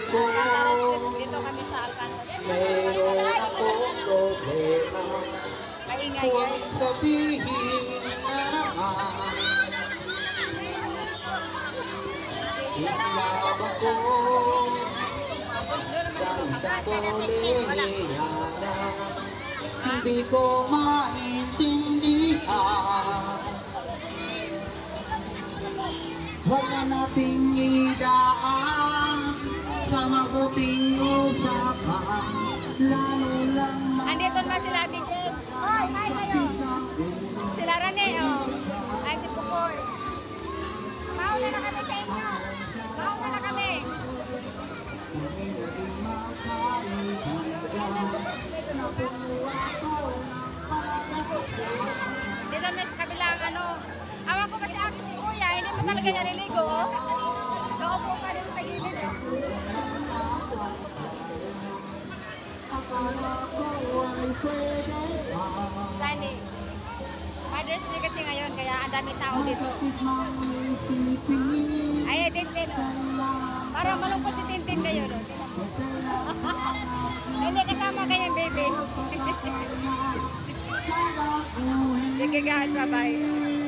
ko, Dito kami sa Alcantas. mayroon akong problema. Kaingay Huwag guys. sabihin na naman, ilang ako sa isang kolehiyana. Hindi ko maintindihan. Huwag na nating idaan sa mabuting usapan, lalo lang Andito naman sila Ate Jen. Hoy, hi kayo. Sila Rane, oh. Ay, si Pukoy. Mauna na kami sa inyo. Mauna na kami. Dito naman sa kabilang ano. Awan ko pa si Ate si Kuya. Hindi pa talaga naliligo, oh. Nakaupo pa rin sa gilid, oh. Sunny. Mother's Day kasi ngayon, kaya ang dami tao dito. Ay, Tintin, oh. Parang malungkot si Tintin kayo, no? Tinan mo. Hindi kasama kanyang baby. Sige guys, bye-bye.